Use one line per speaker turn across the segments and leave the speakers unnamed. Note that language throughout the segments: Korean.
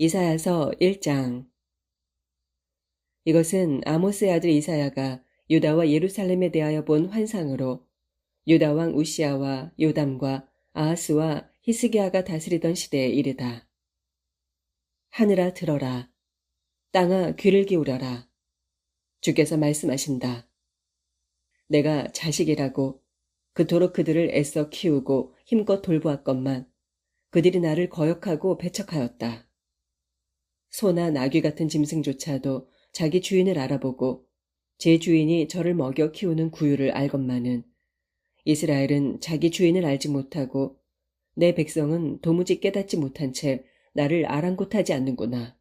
이사야서 1장. 이것은 아모스의 아들 이사야가 유다와 예루살렘에 대하여 본 환상으로 유다 왕 우시아와 요담과 아하스와 히스기야가 다스리던 시대에 이르다. 하늘아 들어라. 땅아 귀를 기울여라. 주께서 말씀하신다. 내가 자식이라고 그토록 그들을 애써 키우고 힘껏 돌보았건만 그들이 나를 거역하고 배척하였다. 소나 나귀 같은 짐승조차도 자기 주인을 알아보고 제 주인이 저를 먹여 키우는 구유를 알건만은 이스라엘은 자기 주인을 알지 못하고 내 백성은 도무지 깨닫지 못한 채 나를 아랑곳하지 않는구나.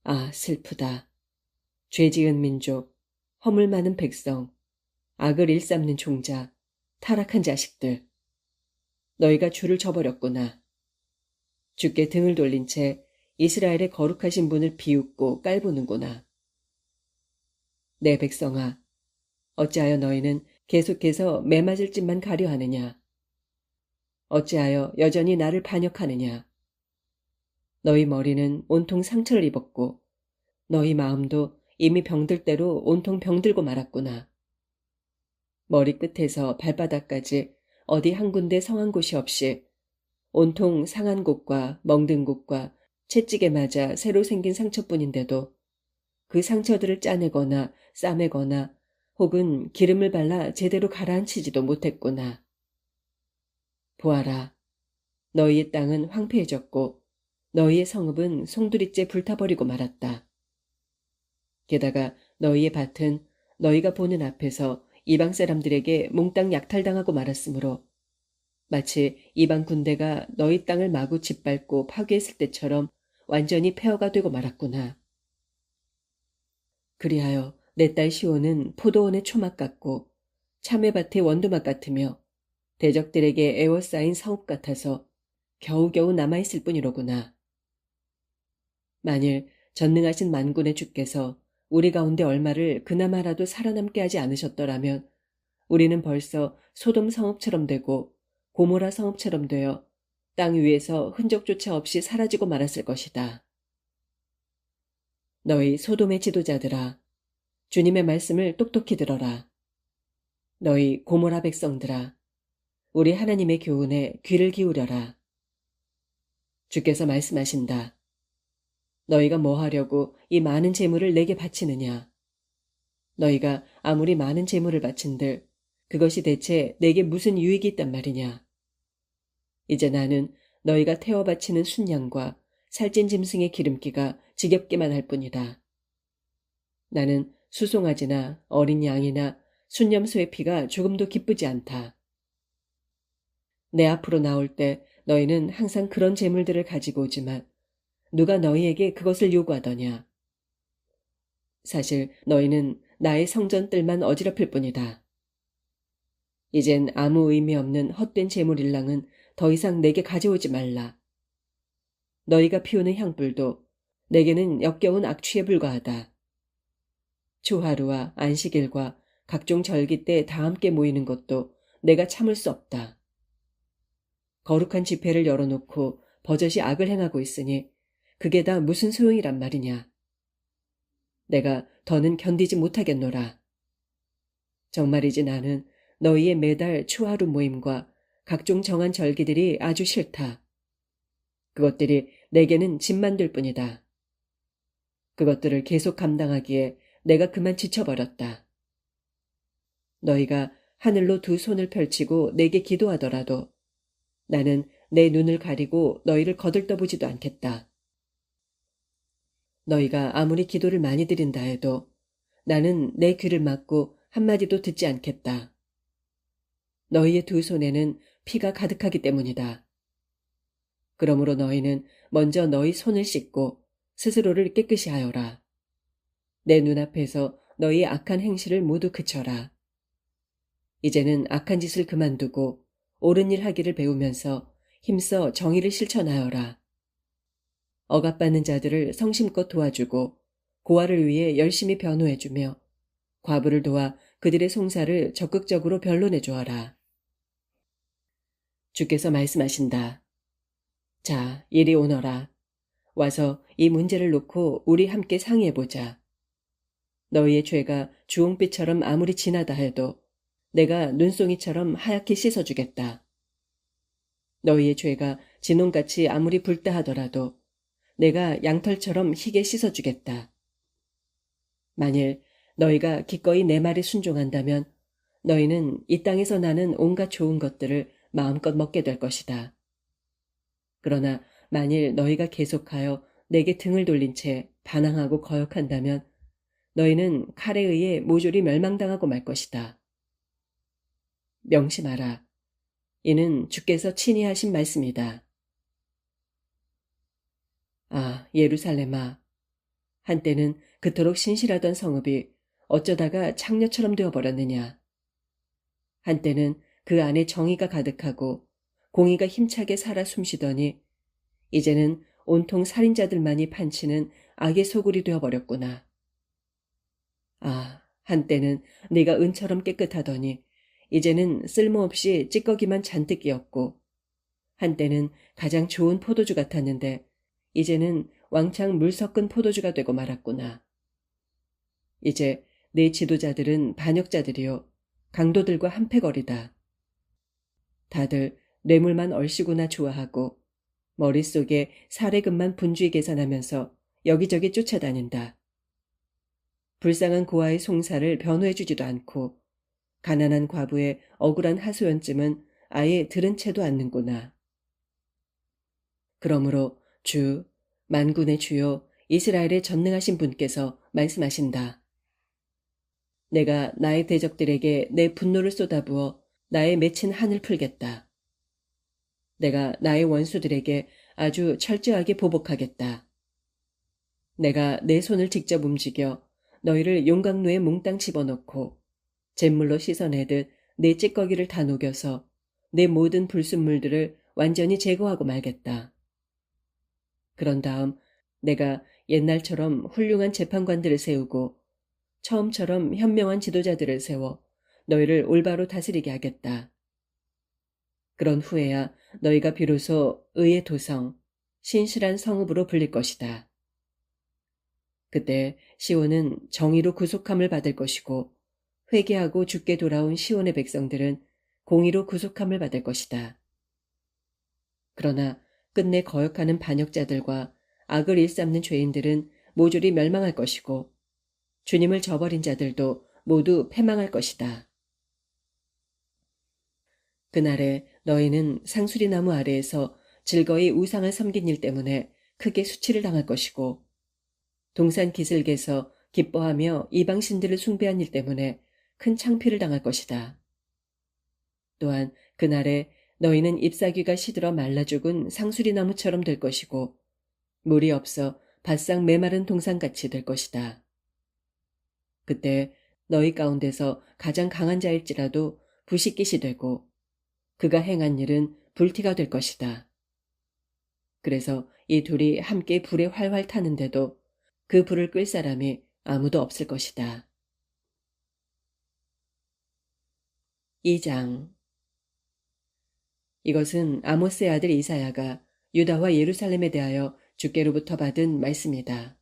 아, 슬프다. 죄 지은 민족, 허물 많은 백성, 악을 일삼는 종자, 타락한 자식들. 너희가 주를 저버렸구나. 주께 등을 돌린 채 이스라엘의 거룩하신 분을 비웃고 깔보는구나. 내 백성아, 어찌하여 너희는 계속해서 매맞을 짓만 가려 하느냐? 어찌하여 여전히 나를 반역하느냐? 너희 머리는 온통 상처를 입었고 너희 마음도 이미 병들 대로 온통 병들고 말았구나. 머리끝에서 발바닥까지 어디 한 군데 성한 곳이 없이 온통 상한 곳과 멍든 곳과 채찍에 맞아 새로 생긴 상처뿐인데도 그 상처들을 짜내거나 싸매거나 혹은 기름을 발라 제대로 가라앉히지도 못했구나. 보아라. 너희의 땅은 황폐해졌고 너희의 성읍은 송두리째 불타버리고 말았다. 게다가 너희의 밭은 너희가 보는 앞에서 이방 사람들에게 몽땅 약탈당하고 말았으므로 마치 이방 군대가 너희 땅을 마구 짓밟고 파괴했을 때처럼 완전히 폐허가 되고 말았구나. 그리하여 내 딸 시온은 포도원의 초막 같고 참외밭의 원두막 같으며 대적들에게 애워싸인 성읍 같아서 겨우겨우 남아있을 뿐이로구나. 만일 전능하신 만군의 주께서 우리 가운데 얼마를 그나마라도 살아남게 하지 않으셨더라면 우리는 벌써 소돔 성읍처럼 되고 고모라 성읍처럼 되어 땅 위에서 흔적조차 없이 사라지고 말았을 것이다. 너희 소돔의 지도자들아, 주님의 말씀을 똑똑히 들어라. 너희 고모라 백성들아, 우리 하나님의 교훈에 귀를 기울여라. 주께서 말씀하신다. 너희가 뭐 하려고 이 많은 재물을 내게 바치느냐? 너희가 아무리 많은 재물을 바친들 그것이 대체 내게 무슨 유익이 있단 말이냐? 이제 나는 너희가 태워 바치는 순양과 살찐 짐승의 기름기가 지겹기만 할 뿐이다. 나는 수송아지나 어린 양이나 순념소의 피가 조금도 기쁘지 않다. 내 앞으로 나올 때 너희는 항상 그런 재물들을 가지고 오지만 누가 너희에게 그것을 요구하더냐? 사실 너희는 나의 성전들만 어지럽힐 뿐이다. 이젠 아무 의미 없는 헛된 재물일랑은 더 이상 내게 가져오지 말라. 너희가 피우는 향불도 내게는 역겨운 악취에 불과하다. 초하루와 안식일과 각종 절기 때 다 함께 모이는 것도 내가 참을 수 없다. 거룩한 집회를 열어놓고 버젓이 악을 행하고 있으니 그게 다 무슨 소용이란 말이냐. 내가 더는 견디지 못하겠노라. 정말이지 나는 너희의 매달 초하루 모임과 각종 정한 절기들이 아주 싫다. 그것들이 내게는 짐만 될 뿐이다. 그것들을 계속 감당하기에 내가 그만 지쳐버렸다. 너희가 하늘로 두 손을 펼치고 내게 기도하더라도 나는 내 눈을 가리고 너희를 거들떠보지도 않겠다. 너희가 아무리 기도를 많이 드린다 해도 나는 내 귀를 막고 한마디도 듣지 않겠다. 너희의 두 손에는 피가 가득하기 때문이다. 그러므로 너희는 먼저 너희 손을 씻고 스스로를 깨끗이 하여라. 내 눈앞에서 너희의 악한 행실을 모두 그쳐라. 이제는 악한 짓을 그만두고 옳은 일 하기를 배우면서 힘써 정의를 실천하여라. 억압받는 자들을 성심껏 도와주고 고아를 위해 열심히 변호해주며 과부를 도와 그들의 송사를 적극적으로 변론해 주어라. 주께서 말씀하신다. 자, 이리 오너라. 와서 이 문제를 놓고 우리 함께 상의해보자. 너희의 죄가 주홍빛처럼 아무리 진하다 해도 내가 눈송이처럼 하얗게 씻어주겠다. 너희의 죄가 진홍같이 아무리 붉다 하더라도 내가 양털처럼 희게 씻어주겠다. 만일 너희가 기꺼이 내 말에 순종한다면 너희는 이 땅에서 나는 온갖 좋은 것들을 마음껏 먹게 될 것이다. 그러나 만일 너희가 계속하여 내게 등을 돌린 채 반항하고 거역한다면 너희는 칼에 의해 모조리 멸망당하고 말 것이다. 명심하라. 이는 주께서 친히 하신 말씀이다. 아, 예루살렘아. 한때는 그토록 신실하던 성읍이 어쩌다가 창녀처럼 되어버렸느냐. 한때는 그 안에 정의가 가득하고 공의가 힘차게 살아 숨쉬더니 이제는 온통 살인자들만이 판치는 악의 소굴이 되어버렸구나. 아, 한때는 네가 은처럼 깨끗하더니 이제는 쓸모없이 찌꺼기만 잔뜩 끼었고 한때는 가장 좋은 포도주 같았는데 이제는 왕창 물 섞은 포도주가 되고 말았구나. 이제 네 지도자들은 반역자들이요 강도들과 한패거리다. 다들 뇌물만 얼씨구나 좋아하고 머릿속에 사례금만 분주히 계산하면서 여기저기 쫓아다닌다. 불쌍한 고아의 송사를 변호해주지도 않고 가난한 과부의 억울한 하소연쯤은 아예 들은 채도 않는구나. 그러므로 주, 만군의 주요 이스라엘의 전능하신 분께서 말씀하신다. 내가 나의 대적들에게 내 분노를 쏟아부어 나의 맺힌 한을 풀겠다. 내가 나의 원수들에게 아주 철저하게 보복하겠다. 내가 내 손을 직접 움직여 너희를 용광로에 몽땅 집어넣고 잿물로 씻어내듯 내 찌꺼기를 다 녹여서 내 모든 불순물들을 완전히 제거하고 말겠다. 그런 다음 내가 옛날처럼 훌륭한 재판관들을 세우고 처음처럼 현명한 지도자들을 세워 너희를 올바로 다스리게 하겠다. 그런 후에야 너희가 비로소 의의 도성, 신실한 성읍으로 불릴 것이다. 그때 시온은 정의로 구속함을 받을 것이고 회개하고 죽게 돌아온 시온의 백성들은 공의로 구속함을 받을 것이다. 그러나 끝내 거역하는 반역자들과 악을 일삼는 죄인들은 모조리 멸망할 것이고 주님을 저버린 자들도 모두 패망할 것이다. 그날에 너희는 상수리나무 아래에서 즐거이 우상을 섬긴 일 때문에 크게 수치를 당할 것이고 동산 기슭에서 기뻐하며 이방신들을 숭배한 일 때문에 큰 창피를 당할 것이다. 또한 그날에 너희는 잎사귀가 시들어 말라 죽은 상수리나무처럼 될 것이고 물이 없어 바싹 메마른 동산같이 될 것이다. 그때 너희 가운데서 가장 강한 자일지라도 부식깃이 되고 그가 행한 일은 불티가 될 것이다. 그래서 이 둘이 함께 불에 활활 타는데도 그 불을 끌 사람이 아무도 없을 것이다. 2장. 이것은 아모스의 아들 이사야가 유다와 예루살렘에 대하여 주께로부터 받은 말씀이다.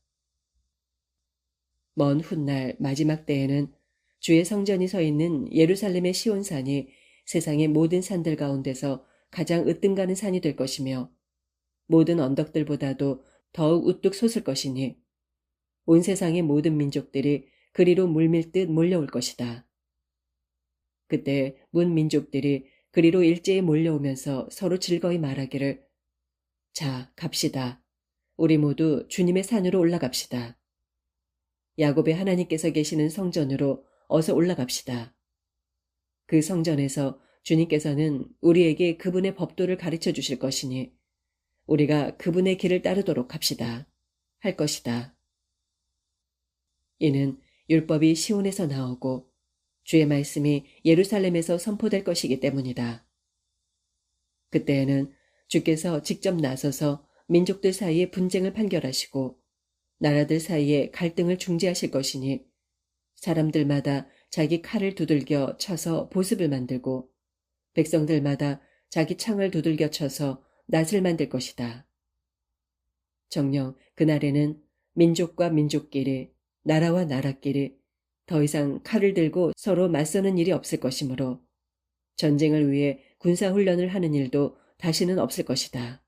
먼 훗날 마지막 때에는 주의 성전이 서 있는 예루살렘의 시온산이 세상의 모든 산들 가운데서 가장 으뜸가는 산이 될 것이며 모든 언덕들보다도 더욱 우뚝 솟을 것이니 온 세상의 모든 민족들이 그리로 물밀듯 몰려올 것이다. 그때 문 민족들이 그리로 일제히 몰려오면서 서로 즐거이 말하기를 자, 갑시다. 우리 모두 주님의 산으로 올라갑시다. 야곱의 하나님께서 계시는 성전으로 어서 올라갑시다. 그 성전에서 주님께서는 우리에게 그분의 법도를 가르쳐 주실 것이니 우리가 그분의 길을 따르도록 합시다. 할 것이다. 이는 율법이 시온에서 나오고 주의 말씀이 예루살렘에서 선포될 것이기 때문이다. 그때에는 주께서 직접 나서서 민족들 사이에 분쟁을 판결하시고 나라들 사이에 갈등을 중재하실 것이니 사람들마다 자기 칼을 두들겨 쳐서 보습을 만들고 백성들마다 자기 창을 두들겨 쳐서 낫을 만들 것이다. 정녕 그날에는 민족과 민족끼리, 나라와 나라끼리 더 이상 칼을 들고 서로 맞서는 일이 없을 것이므로 전쟁을 위해 군사훈련을 하는 일도 다시는 없을 것이다.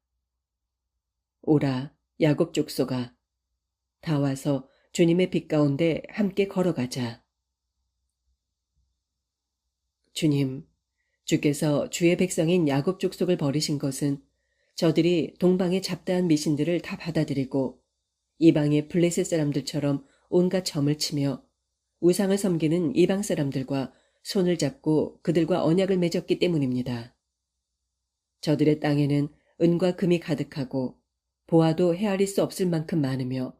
오라, 야곱 족속아, 다 와서 주님의 빛 가운데 함께 걸어가자. 주님, 주께서 주의 백성인 야곱 족속을 버리신 것은 저들이 동방의 잡다한 미신들을 다 받아들이고 이방의 블레셋 사람들처럼 온갖 점을 치며 우상을 섬기는 이방 사람들과 손을 잡고 그들과 언약을 맺었기 때문입니다. 저들의 땅에는 은과 금이 가득하고 보아도 헤아릴 수 없을 만큼 많으며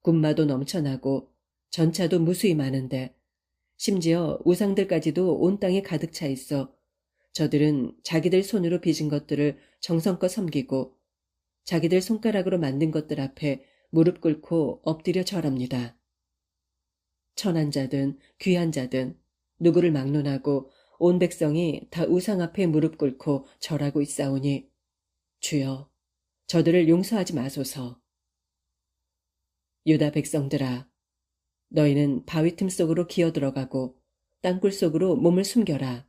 군마도 넘쳐나고 전차도 무수히 많은데 심지어 우상들까지도 온 땅에 가득 차 있어 저들은 자기들 손으로 빚은 것들을 정성껏 섬기고 자기들 손가락으로 만든 것들 앞에 무릎 꿇고 엎드려 절합니다. 천한 자든 귀한 자든 누구를 막론하고 온 백성이 다 우상 앞에 무릎 꿇고 절하고 있사오니 주여 저들을 용서하지 마소서. 유다 백성들아, 너희는 바위 틈 속으로 기어들어가고 땅굴 속으로 몸을 숨겨라.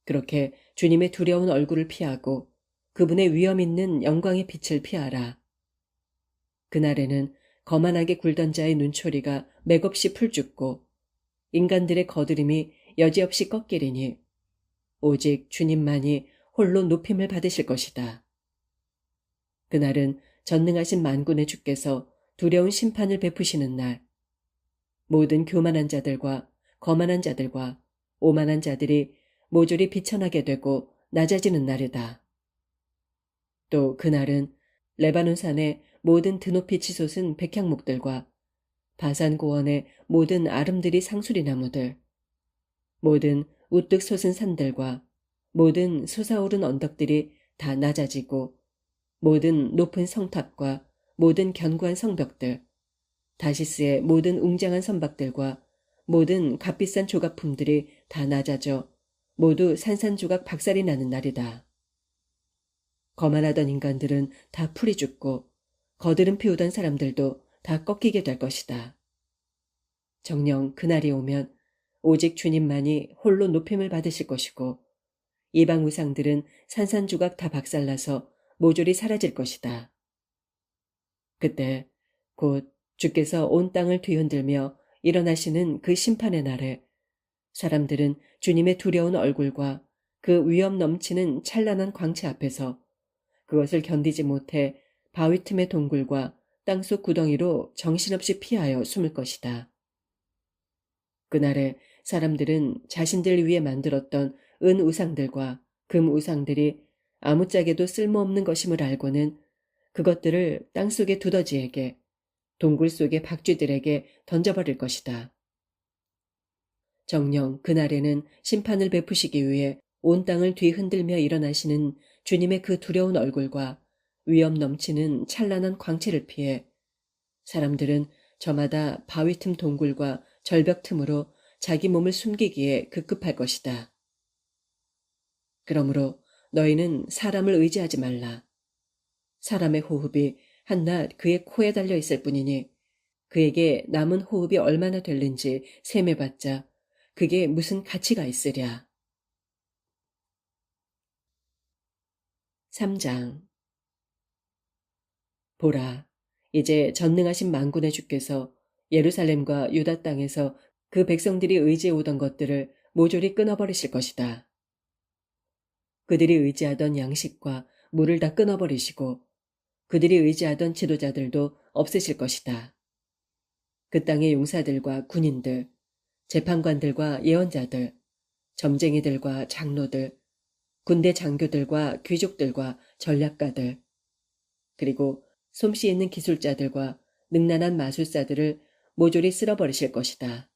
그렇게 주님의 두려운 얼굴을 피하고 그분의 위엄 있는 영광의 빛을 피하라. 그날에는 거만하게 굴던 자의 눈초리가 맥없이 풀죽고 인간들의 거드림이 여지없이 꺾이리니 오직 주님만이 홀로 높임을 받으실 것이다. 그날은 전능하신 만군의 주께서 두려운 심판을 베푸시는 날, 모든 교만한 자들과 거만한 자들과 오만한 자들이 모조리 비천하게 되고 낮아지는 날이다. 또 그날은 레바논 산의 모든 드높이 치솟은 백향목들과 바산 고원의 모든 아름드리 상수리 나무들, 모든 우뚝 솟은 산들과 모든 솟아오른 언덕들이 다 낮아지고 모든 높은 성탑과 모든 견고한 성벽들, 다시스의 모든 웅장한 선박들과 모든 값비싼 조각품들이 다 낮아져 모두 산산조각 박살이 나는 날이다. 거만하던 인간들은 다 풀이 죽고 거드름 피우던 사람들도 다 꺾이게 될 것이다. 정녕 그날이 오면 오직 주님만이 홀로 높임을 받으실 것이고 이방 우상들은 산산조각 다 박살나서 모조리 사라질 것이다. 그때 곧 주께서 온 땅을 뒤흔들며 일어나시는 그 심판의 날에 사람들은 주님의 두려운 얼굴과 그 위엄 넘치는 찬란한 광채 앞에서 그것을 견디지 못해 바위 틈의 동굴과 땅속 구덩이로 정신없이 피하여 숨을 것이다. 그날에 사람들은 자신들 위해 만들었던 은 우상들과 금 우상들이 아무짝에도 쓸모없는 것임을 알고는 그것들을 땅속의 두더지에게 동굴 속의 박쥐들에게 던져버릴 것이다. 정녕 그날에는 심판을 베푸시기 위해 온 땅을 뒤흔들며 일어나시는 주님의 그 두려운 얼굴과 위엄 넘치는 찬란한 광채를 피해 사람들은 저마다 바위 틈 동굴과 절벽 틈으로 자기 몸을 숨기기에 급급할 것이다. 그러므로 너희는 사람을 의지하지 말라. 사람의 호흡이 한낱 그의 코에 달려 있을 뿐이니 그에게 남은 호흡이 얼마나 될는지 셈해봤자 그게 무슨 가치가 있으랴. 3장. 보라, 이제 전능하신 만군의 주께서 예루살렘과 유다 땅에서 그 백성들이 의지해 오던 것들을 모조리 끊어버리실 것이다. 그들이 의지하던 양식과 물을 다 끊어버리시고 그들이 의지하던 지도자들도 없애실 것이다. 그 땅의 용사들과 군인들, 재판관들과 예언자들, 점쟁이들과 장로들, 군대 장교들과 귀족들과 전략가들, 그리고 솜씨 있는 기술자들과 능란한 마술사들을 모조리 쓸어버리실 것이다.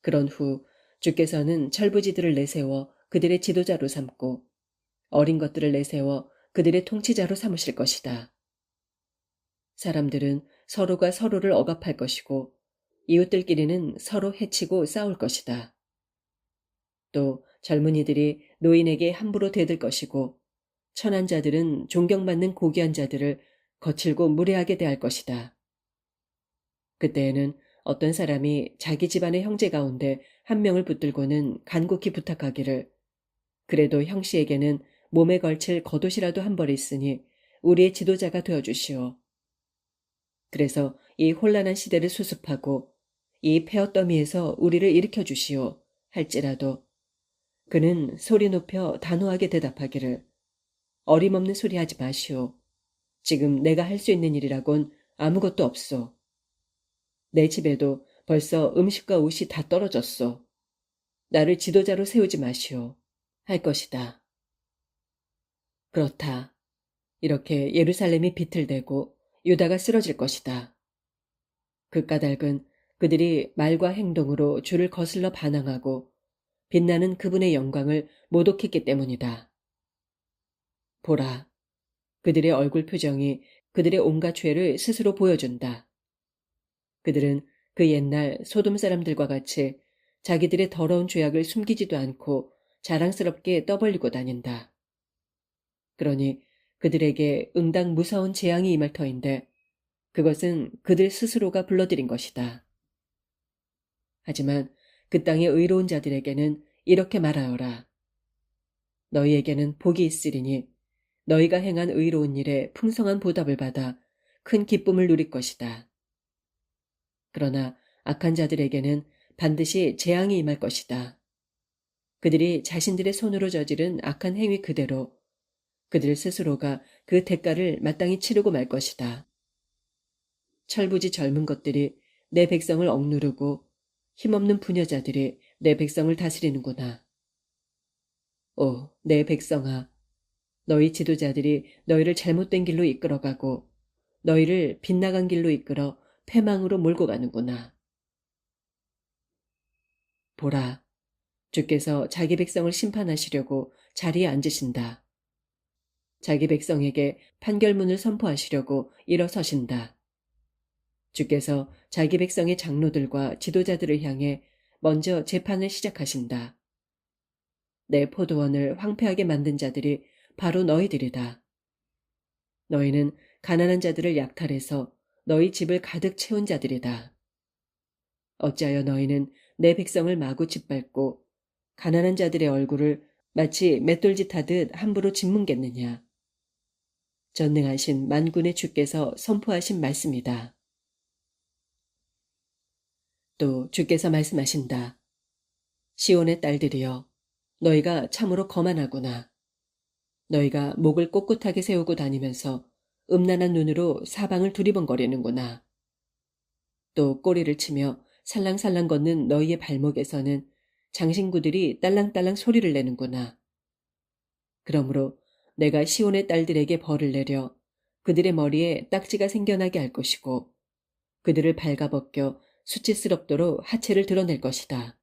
그런 후 주께서는 철부지들을 내세워 그들의 지도자로 삼고 어린 것들을 내세워 그들의 통치자로 삼으실 것이다. 사람들은 서로가 서로를 억압할 것이고 이웃들끼리는 서로 해치고 싸울 것이다. 또 젊은이들이 노인에게 함부로 대들 것이고 천한 자들은 존경받는 고귀한 자들을 거칠고 무례하게 대할 것이다. 그때에는 어떤 사람이 자기 집안의 형제 가운데 한 명을 붙들고는 간곡히 부탁하기를, 그래도 형씨에게는 몸에 걸칠 겉옷이라도 한 벌 있으니 우리의 지도자가 되어주시오. 그래서 이 혼란한 시대를 수습하고 이 폐허더미에서 우리를 일으켜 주시오 할지라도 그는 소리 높여 단호하게 대답하기를, 어림없는 소리 하지 마시오. 지금 내가 할 수 있는 일이라곤 아무것도 없소. 내 집에도 벌써 음식과 옷이 다 떨어졌소. 나를 지도자로 세우지 마시오. 할 것이다. 그렇다. 이렇게 예루살렘이 비틀대고 유다가 쓰러질 것이다. 그 까닭은 그들이 말과 행동으로 주를 거슬러 반항하고 빛나는 그분의 영광을 모독했기 때문이다. 보라, 그들의 얼굴 표정이 그들의 온갖 죄를 스스로 보여준다. 그들은 그 옛날 소돔 사람들과 같이 자기들의 더러운 죄악을 숨기지도 않고 자랑스럽게 떠벌리고 다닌다. 그러니 그들에게 응당 무서운 재앙이 임할 터인데 그것은 그들 스스로가 불러들인 것이다. 하지만 그 땅의 의로운 자들에게는 이렇게 말하여라. 너희에게는 복이 있으리니 너희가 행한 의로운 일에 풍성한 보답을 받아 큰 기쁨을 누릴 것이다. 그러나 악한 자들에게는 반드시 재앙이 임할 것이다. 그들이 자신들의 손으로 저지른 악한 행위 그대로 그들 스스로가 그 대가를 마땅히 치르고 말 것이다. 철부지 젊은 것들이 내 백성을 억누르고 힘없는 부녀자들이 내 백성을 다스리는구나. 오, 내 백성아, 너희 지도자들이 너희를 잘못된 길로 이끌어가고 너희를 빗나간 길로 이끌어 패망으로 몰고 가는구나. 보라, 주께서 자기 백성을 심판하시려고 자리에 앉으신다. 자기 백성에게 판결문을 선포하시려고 일어서신다. 주께서 자기 백성의 장로들과 지도자들을 향해 먼저 재판을 시작하신다. 내 포도원을 황폐하게 만든 자들이 바로 너희들이다. 너희는 가난한 자들을 약탈해서 너희 집을 가득 채운 자들이다. 어찌하여 너희는 내 백성을 마구 짓밟고 가난한 자들의 얼굴을 마치 맷돌짓 하듯 함부로 짓뭉갰느냐. 전능하신 만군의 주께서 선포하신 말씀이다. 또 주께서 말씀하신다. 시온의 딸들이여, 너희가 참으로 거만하구나. 너희가 목을 꼿꼿하게 세우고 다니면서 음란한 눈으로 사방을 두리번거리는구나. 또 꼬리를 치며 살랑살랑 걷는 너희의 발목에서는 장신구들이 딸랑딸랑 소리를 내는구나. 그러므로 내가 시온의 딸들에게 벌을 내려 그들의 머리에 딱지가 생겨나게 할 것이고 그들을 발가벗겨 수치스럽도록 하체를 드러낼 것이다.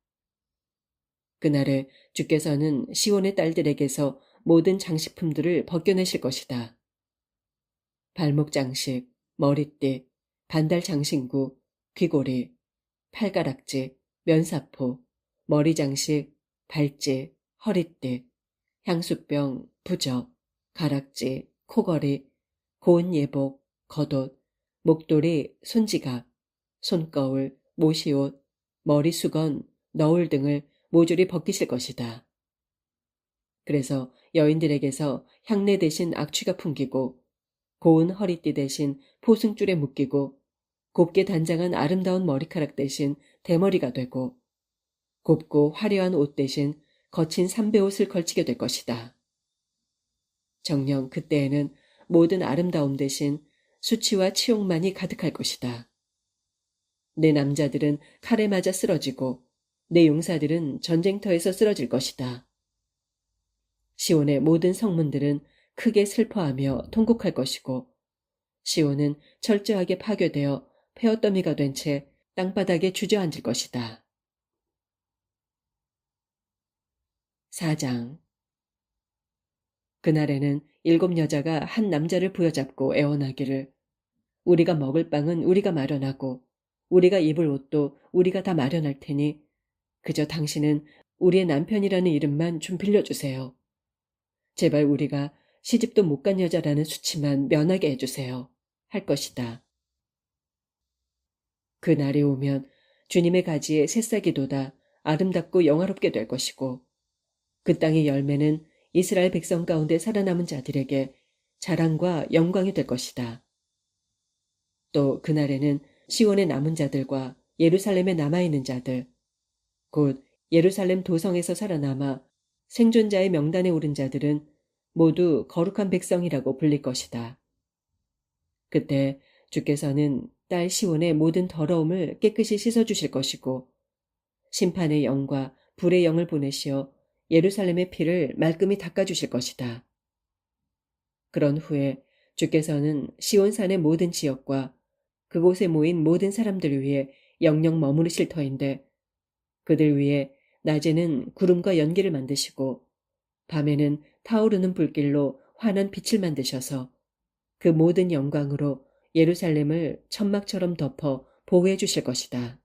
그날에 주께서는 시온의 딸들에게서 모든 장식품들을 벗겨내실 것이다. 발목 장식, 머리띠, 반달 장신구, 귀고리, 팔가락지, 면사포, 머리 장식, 발찌, 허리띠, 향수병, 부적, 가락지, 코걸이, 고운 예복, 겉옷, 목도리, 손지갑, 손거울, 모시옷, 머리수건, 너울 등을 모조리 벗기실 것이다. 그래서 여인들에게서 향내 대신 악취가 풍기고 고운 허리띠 대신 포승줄에 묶이고 곱게 단장한 아름다운 머리카락 대신 대머리가 되고 곱고 화려한 옷 대신 거친 삼배옷을 걸치게 될 것이다. 정녕 그때에는 모든 아름다움 대신 수치와 치욕만이 가득할 것이다. 내 남자들은 칼에 맞아 쓰러지고 내 용사들은 전쟁터에서 쓰러질 것이다. 시온의 모든 성문들은 크게 슬퍼하며 통곡할 것이고 시온은 철저하게 파괴되어 폐허더미가 된 채 땅바닥에 주저앉을 것이다. 4장. 그날에는 7 여자가 한 남자를 부여잡고 애원하기를, 우리가 먹을 빵은 우리가 마련하고 우리가 입을 옷도 우리가 다 마련할 테니 그저 당신은 우리의 남편이라는 이름만 좀 빌려주세요. 제발 우리가 시집도 못 간 여자라는 수치만 면하게 해주세요. 할 것이다. 그 날이 오면 주님의 가지에 새싹이 돋아 아름답고 영화롭게 될 것이고 그 땅의 열매는 이스라엘 백성 가운데 살아남은 자들에게 자랑과 영광이 될 것이다. 또 그날에는 시온의 남은 자들과 예루살렘에 남아있는 자들, 곧 예루살렘 도성에서 살아남아 생존자의 명단에 오른 자들은 모두 거룩한 백성이라고 불릴 것이다. 그때 주께서는 딸 시온의 모든 더러움을 깨끗이 씻어주실 것이고 심판의 영과 불의 영을 보내시어 예루살렘의 피를 말끔히 닦아주실 것이다. 그런 후에 주께서는 시온산의 모든 지역과 그곳에 모인 모든 사람들을 위해 영영 머무르실 터인데 그들 위에 낮에는 구름과 연기를 만드시고 밤에는 타오르는 불길로 환한 빛을 만드셔서 그 모든 영광으로 예루살렘을 천막처럼 덮어 보호해 주실 것이다.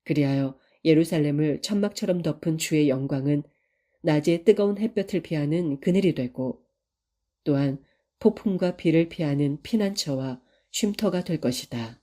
그리하여 예루살렘을 천막처럼 덮은 주의 영광은 낮에 뜨거운 햇볕을 피하는 그늘이 되고 또한 폭풍과 비를 피하는 피난처와 쉼터가 될 것이다.